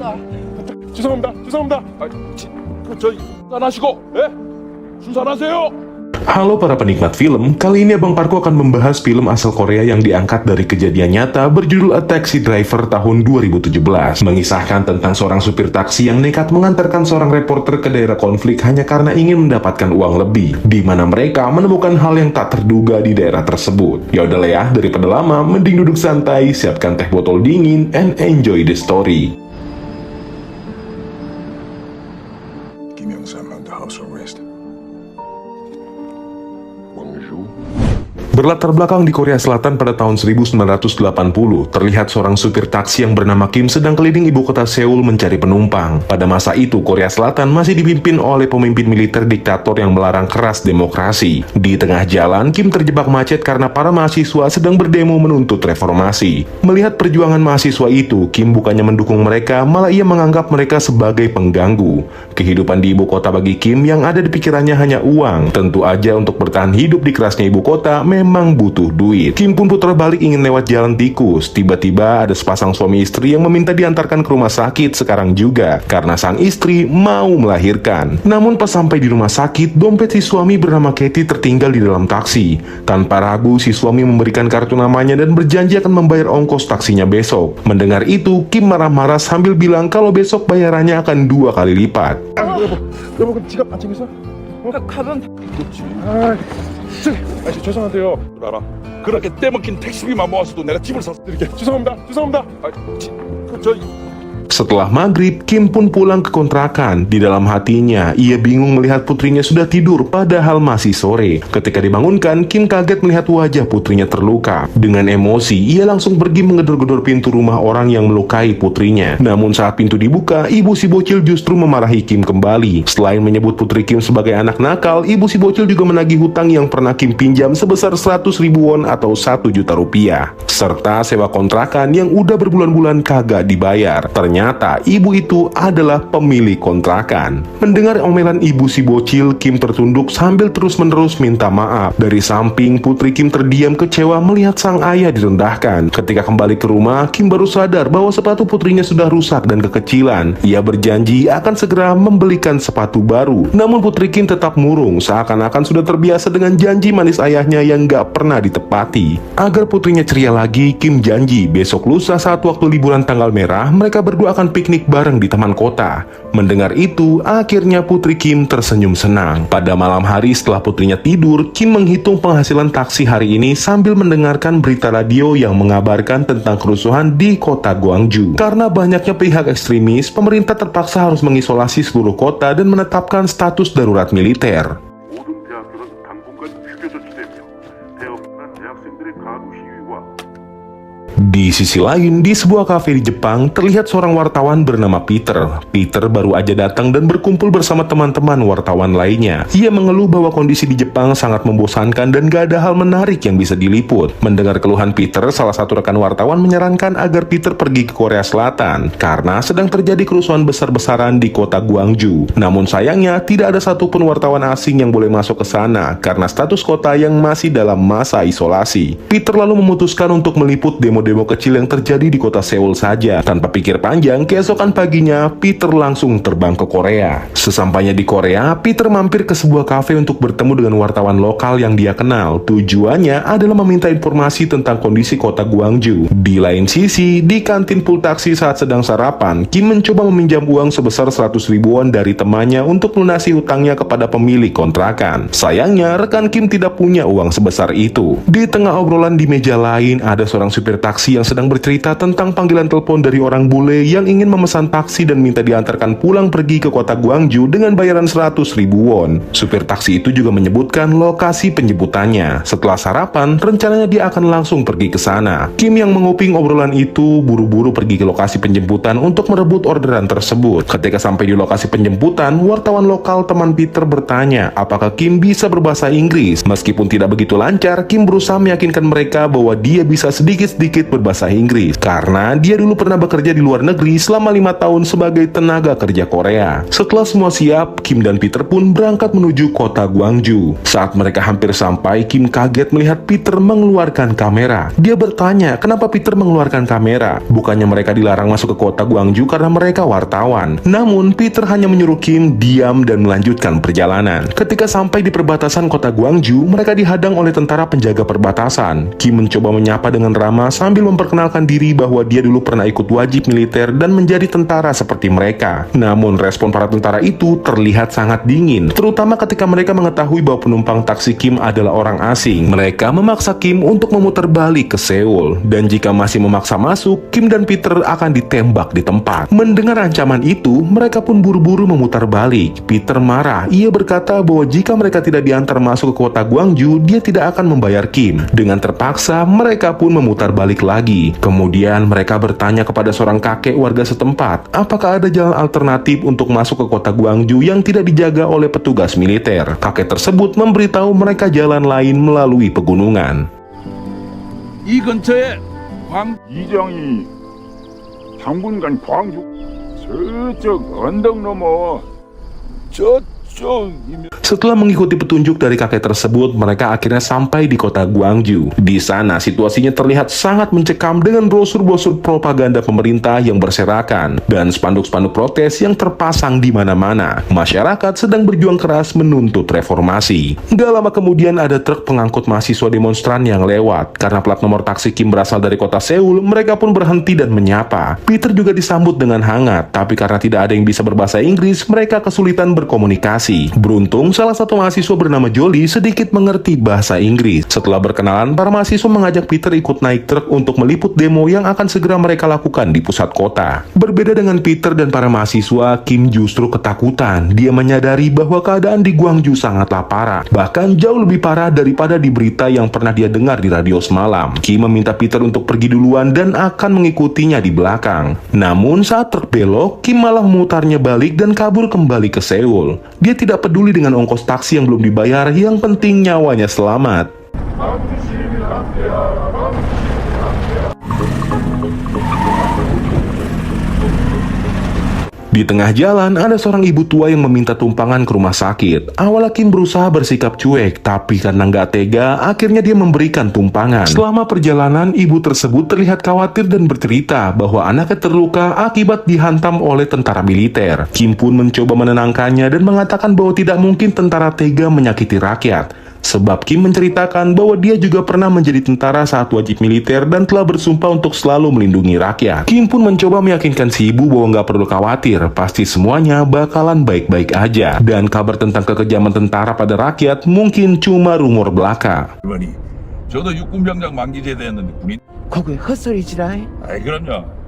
죄송합니다. 죄송합니다. 저희 순산하시고, 예? 순산하세요. Halo para penikmat film, kali ini Abang Parko akan membahas film asal Korea yang diangkat dari kejadian nyata berjudul A Taxi Driver tahun 2017. Mengisahkan tentang seorang supir taksi yang nekat mengantarkan seorang reporter ke daerah konflik hanya karena ingin mendapatkan uang lebih, di mana mereka menemukan hal yang tak terduga di daerah tersebut. Ya udah ya, daripada lama, mending duduk santai, siapkan teh botol dingin, and enjoy the story. 김영삼 under house arrest. Berlatar belakang di Korea Selatan pada tahun 1980, terlihat seorang supir taksi yang bernama Kim sedang keliling ibu kota Seoul mencari penumpang. Pada masa itu, Korea Selatan masih dipimpin oleh pemimpin militer diktator yang melarang keras demokrasi. Di tengah jalan, Kim terjebak macet karena para mahasiswa sedang berdemo menuntut reformasi. Melihat perjuangan mahasiswa itu, Kim bukannya mendukung mereka, malah ia menganggap mereka sebagai pengganggu. Kehidupan di ibu kota bagi Kim yang ada di pikirannya hanya uang. Tentu aja untuk bertahan hidup di kerasnya ibu kota memang butuh duit. Kim pun putar balik ingin lewat jalan tikus. Tiba-tiba ada sepasang suami istri yang meminta diantarkan ke rumah sakit sekarang juga karena sang istri mau melahirkan. Namun pas sampai di rumah sakit, dompet si suami bernama Katie tertinggal di dalam taksi. Tanpa ragu, si suami memberikan kartu namanya dan berjanji akan membayar ongkos taksinya besok. Mendengar itu, Kim marah-marah sambil bilang kalau besok bayarannya akan 2 kali lipat. 여보, 그 지갑 안 챙겼어? 가면 그렇지. 아저씨 죄송한데요. 알아. 그렇게 떼먹힌 택시비만 모아서도 내가 집을 사서 드릴게. 죄송합니다. 죄송합니다. 저희 Setelah maghrib, Kim pun pulang ke kontrakan. Di dalam hatinya, ia bingung melihat putrinya sudah tidur padahal masih sore. Ketika dibangunkan, Kim kaget melihat wajah putrinya terluka. Dengan emosi, ia langsung pergi menggedor-gedor pintu rumah orang yang melukai putrinya. Namun saat pintu dibuka, ibu si bocil justru memarahi Kim kembali. Selain menyebut putri Kim sebagai anak nakal, ibu si bocil juga menagih hutang yang pernah Kim pinjam sebesar 100.000 won atau 1 juta rupiah. Serta sewa kontrakan yang udah berbulan-bulan kagak dibayar. Ternyata ibu itu adalah pemilik kontrakan. Mendengar omelan ibu si bocil, Kim tertunduk sambil terus-menerus minta maaf. Dari samping, putri Kim terdiam kecewa melihat sang ayah direndahkan. Ketika kembali ke rumah, Kim baru sadar bahwa sepatu putrinya sudah rusak dan kekecilan. Ia berjanji akan segera membelikan sepatu baru. Namun putri Kim tetap murung, seakan-akan sudah terbiasa dengan janji manis ayahnya yang gak pernah ditepati. Agar putrinya ceria lagi, Kim janji besok lusa saat waktu liburan tanggal merah, mereka berdua akan piknik bareng di taman kota. Mendengar itu, akhirnya putri Kim tersenyum senang. Pada malam hari setelah putrinya tidur, Kim menghitung penghasilan taksi hari ini sambil mendengarkan berita radio yang mengabarkan tentang kerusuhan di kota Gwangju. Karena banyaknya pihak ekstremis, pemerintah terpaksa harus mengisolasi seluruh kota dan menetapkan status darurat militer. 모든 대학교는 당분간 휴교 조치되며 대업난 대학생들의 가구 시위와 Di sisi lain, di sebuah kafe di Jepang, terlihat seorang wartawan bernama Peter. Peter baru aja datang dan berkumpul bersama teman-teman wartawan lainnya. Ia mengeluh bahwa kondisi di Jepang sangat membosankan dan gak ada hal menarik yang bisa diliput. Mendengar keluhan Peter, salah satu rekan wartawan menyarankan agar Peter pergi ke Korea Selatan karena sedang terjadi kerusuhan besar-besaran di kota Gwangju. Namun sayangnya, tidak ada satupun wartawan asing yang boleh masuk ke sana karena status kota yang masih dalam masa isolasi. Peter lalu memutuskan untuk meliput demo-demo kecil yang terjadi di kota Seoul saja. Tanpa pikir panjang, keesokan paginya, Peter langsung terbang ke Korea. Sesampainya di Korea, Peter mampir ke sebuah kafe untuk bertemu dengan wartawan lokal yang dia kenal. Tujuannya adalah meminta informasi tentang kondisi kota Gwangju. Di lain sisi, di kantin pool taksi saat sedang sarapan, Kim mencoba meminjam uang sebesar 100.000 won dari temannya untuk melunasi hutangnya kepada pemilik kontrakan. Sayangnya, rekan Kim tidak punya uang sebesar itu. Di tengah obrolan di meja lain, ada seorang supir taksi yang sedang bercerita tentang panggilan telepon dari orang bule yang ingin memesan taksi dan minta diantarkan pulang pergi ke kota Gwangju dengan bayaran 100.000 won. Supir taksi itu juga menyebutkan lokasi penjemputannya. Setelah sarapan, rencananya dia akan langsung pergi ke sana. Kim yang menguping obrolan itu buru-buru pergi ke lokasi penjemputan untuk merebut orderan tersebut. Ketika sampai di lokasi penjemputan, wartawan lokal teman Peter bertanya apakah Kim bisa berbahasa Inggris. Meskipun tidak begitu lancar, Kim berusaha meyakinkan mereka bahwa dia bisa sedikit-sedikit sedikit berbahasa Inggris karena dia dulu pernah bekerja di luar negeri selama 5 tahun sebagai tenaga kerja Korea. Setelah semua siap, Kim dan Peter pun berangkat menuju kota Gwangju. Saat mereka hampir sampai, Kim kaget melihat Peter mengeluarkan kamera. Dia bertanya kenapa Peter mengeluarkan kamera. Bukannya mereka dilarang masuk ke kota Gwangju karena mereka wartawan. Namun Peter hanya menyuruh Kim diam dan melanjutkan perjalanan. Ketika sampai di perbatasan kota Gwangju, mereka dihadang oleh tentara penjaga perbatasan. Kim mencoba menyapa dengan ramah sambil memperkenalkan diri bahwa dia dulu pernah ikut wajib militer dan menjadi tentara seperti mereka. Namun respon para tentara itu terlihat sangat dingin, terutama ketika mereka mengetahui bahwa penumpang taksi Kim adalah orang asing. Mereka memaksa Kim untuk memutar balik ke Seoul, dan jika masih memaksa masuk, Kim dan Peter akan ditembak di tempat. Mendengar ancaman itu, mereka pun buru-buru memutar balik. Peter marah. Ia berkata bahwa jika mereka tidak diantar masuk ke kota Gwangju, dia tidak akan membayar Kim. Dengan terpaksa, mereka pun memutar balik lagi. Kemudian mereka bertanya kepada seorang kakek warga setempat, apakah ada jalan alternatif untuk masuk ke kota Gwangju yang tidak dijaga oleh petugas militer. Kakek tersebut memberitahu mereka jalan lain melalui pegunungan. 이 근처에 이장이 당분간 광주 저쪽 언덕 넘어 저쪽이면 Setelah mengikuti petunjuk dari kakek tersebut, mereka akhirnya sampai di kota Gwangju. Di sana, situasinya terlihat sangat mencekam dengan brosur-brosur propaganda pemerintah yang berserakan dan spanduk-spanduk protes yang terpasang di mana-mana. Masyarakat sedang berjuang keras menuntut reformasi. Gak lama kemudian ada truk pengangkut mahasiswa demonstran yang lewat. Karena plat nomor taksi Kim berasal dari kota Seoul, mereka pun berhenti dan menyapa. Peter juga disambut dengan hangat, tapi karena tidak ada yang bisa berbahasa Inggris, mereka kesulitan berkomunikasi. Beruntung, salah satu mahasiswa bernama Jolie sedikit mengerti bahasa Inggris. Setelah berkenalan, para mahasiswa mengajak Peter ikut naik truk untuk meliput demo yang akan segera mereka lakukan di pusat kota. Berbeda dengan Peter dan para mahasiswa, Kim justru ketakutan. Dia menyadari bahwa keadaan di Gwangju sangatlah parah, bahkan jauh lebih parah daripada di berita yang pernah dia dengar di radio semalam. Kim meminta Peter untuk pergi duluan dan akan mengikutinya di belakang. Namun saat truk belok, Kim malah memutarnya balik dan kabur kembali ke Seoul. Dia tidak peduli dengan ongkos taksi yang belum dibayar, yang penting nyawanya selamat. Di tengah jalan, ada seorang ibu tua yang meminta tumpangan ke rumah sakit. Awalnya Kim berusaha bersikap cuek, tapi karena nggak tega, akhirnya dia memberikan tumpangan. Selama perjalanan, ibu tersebut terlihat khawatir dan bercerita bahwa anaknya terluka akibat dihantam oleh tentara militer. Kim pun mencoba menenangkannya dan mengatakan bahwa tidak mungkin tentara tega menyakiti rakyat. Sebab Kim menceritakan bahwa dia juga pernah menjadi tentara saat wajib militer dan telah bersumpah untuk selalu melindungi rakyat. Kim pun mencoba meyakinkan si ibu bahwa nggak perlu khawatir, pasti semuanya bakalan baik-baik aja. Dan kabar tentang kekejaman tentara pada rakyat mungkin cuma rumor belaka. 할머니, 저도 육군병장 만기 제대했는데 군인. 거기 헛소리지라. 아이 그럼요.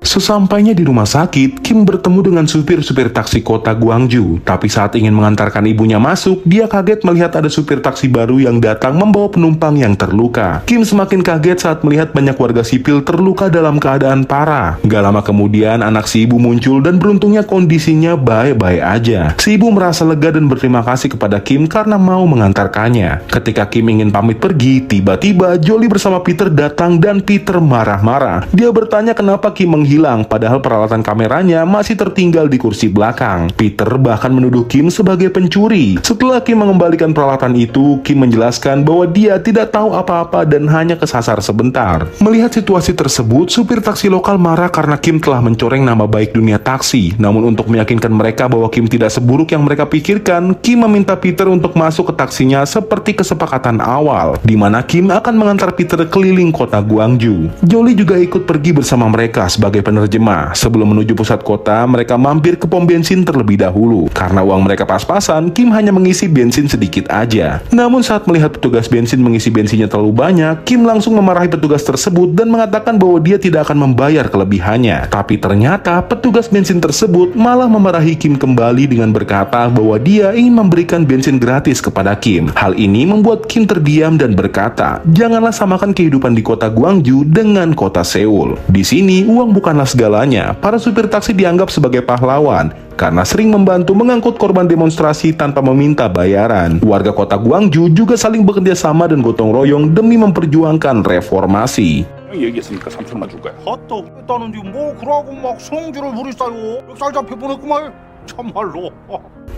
Sesampainya di rumah sakit, Kim bertemu dengan supir-supir taksi kota Gwangju. Tapi saat ingin mengantarkan ibunya masuk, dia kaget melihat ada supir taksi baru yang datang membawa penumpang yang terluka. Kim semakin kaget saat melihat banyak warga sipil terluka dalam keadaan parah. Gak lama kemudian, anak si ibu muncul dan beruntungnya kondisinya baik-baik aja. Si ibu merasa lega dan berterima kasih kepada Kim karena mau mengantarkannya. Ketika Kim ingin pamit pergi, tiba-tiba Jolie bersama Peter datang dan Peter marah-marah. Dia bertanya kenapa Kim menghilang, padahal peralatan kameranya masih tertinggal di kursi belakang. Peter bahkan menuduh Kim sebagai pencuri. Setelah Kim mengembalikan peralatan itu, Kim menjelaskan bahwa dia tidak tahu apa-apa dan hanya kesasar sebentar. Melihat situasi tersebut, supir taksi lokal marah karena Kim telah mencoreng nama baik dunia taksi. Namun untuk meyakinkan mereka bahwa Kim tidak seburuk yang mereka pikirkan, Kim meminta Peter untuk masuk ke taksinya seperti kesepakatan awal, di mana Kim akan mengantar Peter keliling kota Gwangju. Jolie juga ikut pergi bersama mereka sebagai penerjemah. Sebelum menuju pusat kota, mereka mampir ke pom bensin terlebih dahulu. Karena uang mereka pas-pasan, Kim hanya mengisi bensin sedikit aja. Namun saat melihat petugas bensin mengisi bensinnya terlalu banyak, Kim langsung memarahi petugas tersebut dan mengatakan bahwa dia tidak akan membayar kelebihannya. Tapi ternyata petugas bensin tersebut malah memarahi Kim kembali dengan berkata bahwa dia ingin memberikan bensin gratis kepada Kim. Hal ini membuat Kim terdiam dan berkata, janganlah samakan kehidupan di kota Gwangju dengan kota Seoul. Di sini uang bukanlah segalanya. Para supir taksi dianggap sebagai pahlawan karena sering membantu mengangkut korban demonstrasi tanpa meminta bayaran. Warga kota Gwangju juga saling bekerja sama dan gotong royong demi memperjuangkan reformasi. 형이 얘기했으니까 3천원만 줄 거야. 헛도 했다는지 뭐 그러고 막 성질을 부리싸요. 멱살 잡혀보냈구만 참말로.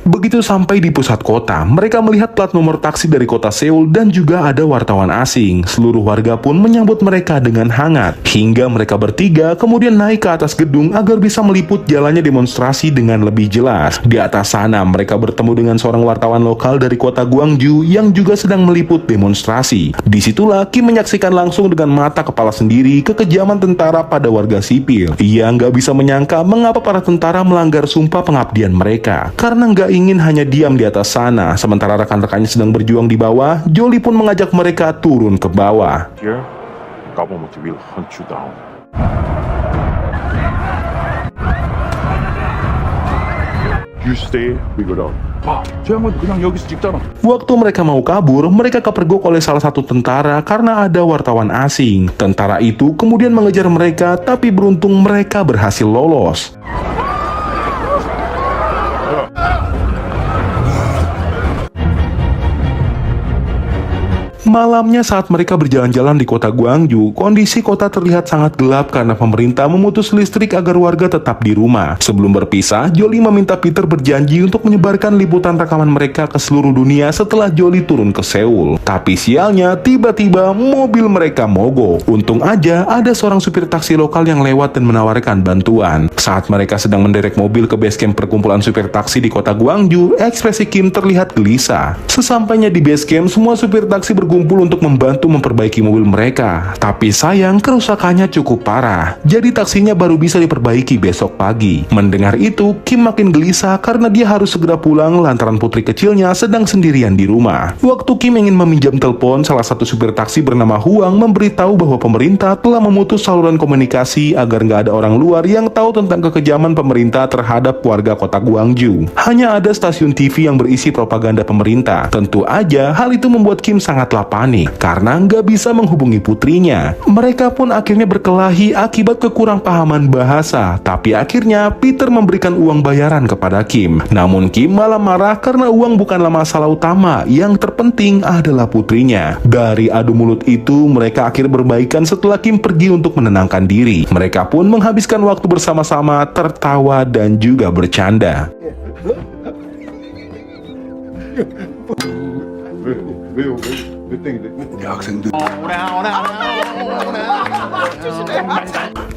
Begitu sampai di pusat kota, mereka melihat plat nomor taksi dari kota Seoul dan juga ada wartawan asing. Seluruh warga pun menyambut mereka dengan hangat. Hingga mereka bertiga kemudian naik ke atas gedung agar bisa meliput jalannya demonstrasi dengan lebih jelas. Di atas sana, mereka bertemu dengan seorang wartawan lokal dari kota Gwangju yang juga sedang meliput demonstrasi. Disitulah Kim menyaksikan langsung dengan mata kepala sendiri kekejaman tentara pada warga sipil. Ia nggak bisa menyangka mengapa para tentara melanggar sumpah pengabdian mereka. Karena nggak ingin hanya diam di atas sana, sementara rekan-rekannya sedang berjuang di bawah, Jolie pun mengajak mereka turun ke bawah. Here, government will hunt you down. You stay, we go down. 저 양반 그냥 여기서 찍잖아. Waktu mereka mau kabur, mereka kepergok oleh salah satu tentara karena ada wartawan asing. Tentara itu kemudian mengejar mereka, tapi beruntung mereka berhasil lolos. Malamnya saat mereka berjalan-jalan di kota Gwangju, kondisi kota terlihat sangat gelap karena pemerintah memutus listrik agar warga tetap di rumah. Sebelum berpisah, Jolie meminta Peter berjanji untuk menyebarkan liputan rekaman mereka ke seluruh dunia setelah Jolie turun ke Seoul. Tapi sialnya, tiba-tiba mobil mereka mogok. Untung aja ada seorang supir taksi lokal yang lewat dan menawarkan bantuan. Saat mereka sedang menderek mobil ke base camp perkumpulan supir taksi di kota Gwangju, ekspresi Kim terlihat gelisah. Sesampainya di base camp, semua supir taksi berkumpul untuk membantu memperbaiki mobil mereka. Tapi sayang, kerusakannya cukup parah. Jadi taksinya baru bisa diperbaiki besok pagi. Mendengar itu, Kim makin gelisah karena dia harus segera pulang lantaran putri kecilnya sedang sendirian di rumah. Waktu Kim ingin meminjam telepon, salah satu supir taksi bernama Huang memberitahu bahwa pemerintah telah memutus saluran komunikasi agar nggak ada orang luar yang tahu tentang kekejaman pemerintah terhadap warga kota Gwangju. Hanya ada stasiun TV yang berisi propaganda pemerintah. Tentu aja, hal itu membuat Kim sangatlah panik karena nggak bisa menghubungi putrinya. Mereka pun akhirnya berkelahi akibat kekurangpahaman bahasa. Tapi akhirnya Peter memberikan uang bayaran kepada Kim. Namun Kim malah marah karena uang bukanlah masalah utama. Yang terpenting adalah putrinya. Dari adu mulut itu, mereka akhirnya berbaikan setelah Kim pergi untuk menenangkan diri. Mereka pun menghabiskan waktu bersama-sama, tertawa dan juga bercanda.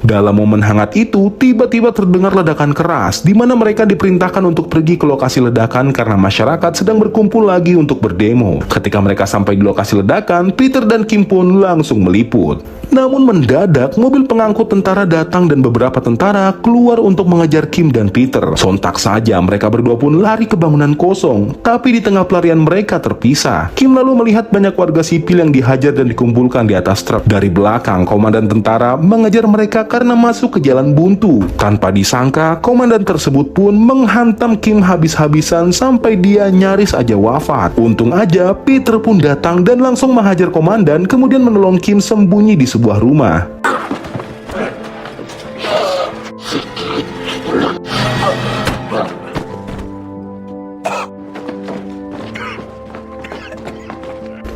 Dalam momen hangat itu, tiba-tiba terdengar ledakan keras, di mana mereka diperintahkan untuk pergi ke lokasi ledakan karena masyarakat sedang berkumpul lagi untuk berdemo. Ketika mereka sampai di lokasi ledakan, Peter dan Kim pun langsung meliput. Namun mendadak, mobil pengangkut tentara datang dan beberapa tentara keluar untuk mengejar Kim dan Peter. Sontak saja, mereka berdua pun lari ke bangunan kosong, tapi di tengah pelarian mereka terpisah. Kim lalu melihat banyak warga sipil yang dihajar dan dikumpulkan di atas truk. Dari belakang, komandan tentara mengejar mereka karena masuk ke jalan buntu. Tanpa disangka, komandan tersebut pun menghantam Kim habis-habisan sampai dia nyaris aja wafat. Untung aja, Peter pun datang dan langsung menghajar komandan, kemudian menolong Kim sembunyi di sebuah rumah.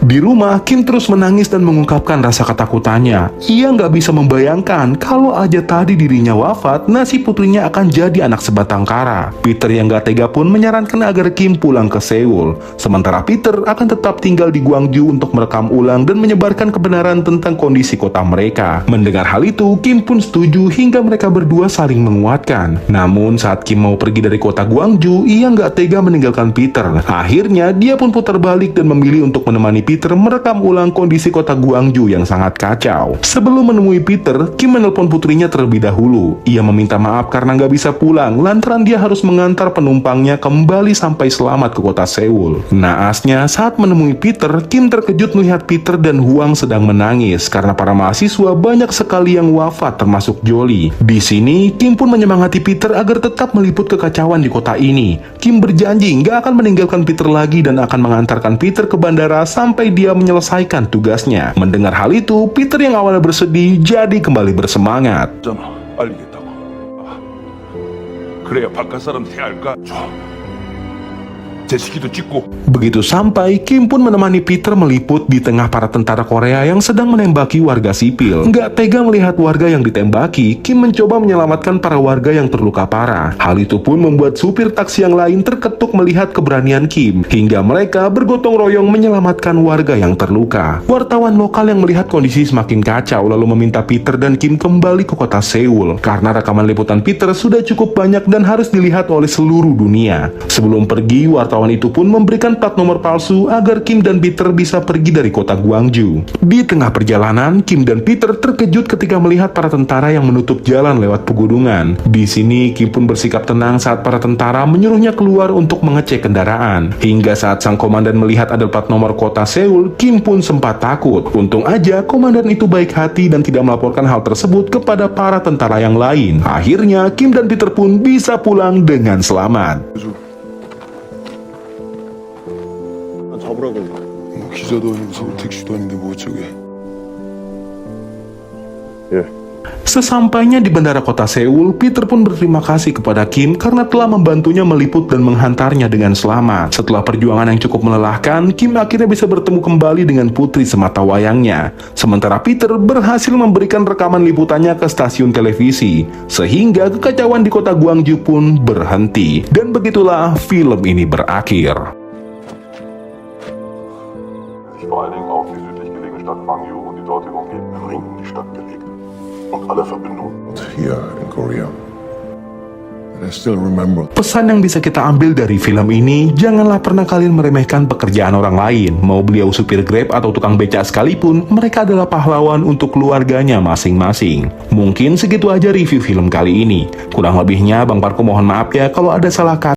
Di rumah, Kim terus menangis dan mengungkapkan rasa ketakutannya. Ia nggak bisa membayangkan kalau aja tadi dirinya wafat, nasib putrinya akan jadi anak sebatang kara. Peter yang nggak tega pun menyarankan agar Kim pulang ke Seoul. Sementara Peter akan tetap tinggal di Gwangju untuk merekam ulang dan menyebarkan kebenaran tentang kondisi kota mereka. Mendengar hal itu, Kim pun setuju hingga mereka berdua saling menguatkan. Namun saat Kim mau pergi dari kota Gwangju, ia nggak tega meninggalkan Peter. Akhirnya, dia pun putar balik dan memilih untuk menemani Peter merekam ulang kondisi kota Gwangju yang sangat kacau. Sebelum menemui Peter, Kim menelpon putrinya terlebih dahulu. Ia meminta maaf karena nggak bisa pulang lantaran dia harus mengantar penumpangnya kembali sampai selamat ke kota Seoul. Naasnya, saat menemui Peter, Kim terkejut melihat Peter dan Huang sedang menangis karena para mahasiswa banyak sekali yang wafat termasuk Jolie. Di sini, Kim pun menyemangati Peter agar tetap meliput kekacauan di kota ini. Kim berjanji nggak akan meninggalkan Peter lagi dan akan mengantarkan Peter ke bandara sampai dia menyelesaikan tugasnya. Mendengar hal itu, Peter yang awalnya bersedih jadi kembali bersemangat. 잖아, 알리겠다고. 그래야 바깥 사람 태할까? 제시기도 찍고. Begitu sampai, Kim pun menemani Peter meliput di tengah para tentara Korea yang sedang menembaki warga sipil. Nggak tega melihat warga yang ditembaki, Kim mencoba menyelamatkan para warga yang terluka parah. Hal itu pun membuat supir taksi yang lain terketuk melihat keberanian Kim, hingga mereka bergotong royong menyelamatkan warga yang terluka. Wartawan lokal yang melihat kondisi semakin kacau lalu meminta Peter dan Kim kembali ke kota Seoul, karena rekaman liputan Peter sudah cukup banyak dan harus dilihat oleh seluruh dunia. Sebelum pergi, wartawan itu pun memberikan plat nomor palsu agar Kim dan Peter bisa pergi dari kota Gwangju. Di tengah perjalanan, Kim dan Peter terkejut ketika melihat para tentara yang menutup jalan lewat pegunungan. Di sini, Kim pun bersikap tenang saat para tentara menyuruhnya keluar untuk mengecek kendaraan. Hingga saat sang komandan melihat ada plat nomor kota Seoul, Kim pun sempat takut. Untung aja, komandan itu baik hati dan tidak melaporkan hal tersebut kepada para tentara yang lain. Akhirnya, Kim dan Peter pun bisa pulang dengan selamat. 잡으라고. 뭐 기자도 아니고 택시도 아닌데 뭐 어쩌게. 예. Sesampainya di bandara kota Seoul, Peter pun berterima kasih kepada Kim karena telah membantunya meliput dan menghantarnya dengan selamat. Setelah perjuangan yang cukup melelahkan, Kim akhirnya bisa bertemu kembali dengan putri semata wayangnya. Sementara Peter berhasil memberikan rekaman liputannya ke stasiun televisi, sehingga kekacauan di kota Gwangju pun berhenti. Dan begitulah film ini berakhir. Vor allen Dingen auf die südlich gelegene Stadt Gwangju und die dortige Umgebung im Ring um die Stadt gelegt. Und alle Verbindungen. Here in Korea. And I still remember. Pesan yang bisa kita ambil dari film ini, janganlah pernah kalian meremehkan pekerjaan orang lain. Mau beliau supir Grab atau tukang beca sekalipun, mereka adalah pahlawan untuk keluarganya masing-masing. Mungkin segitu aja review film kali ini. Kurang lebihnya, Bang Parko mohon maaf ya kalau ada salah kata.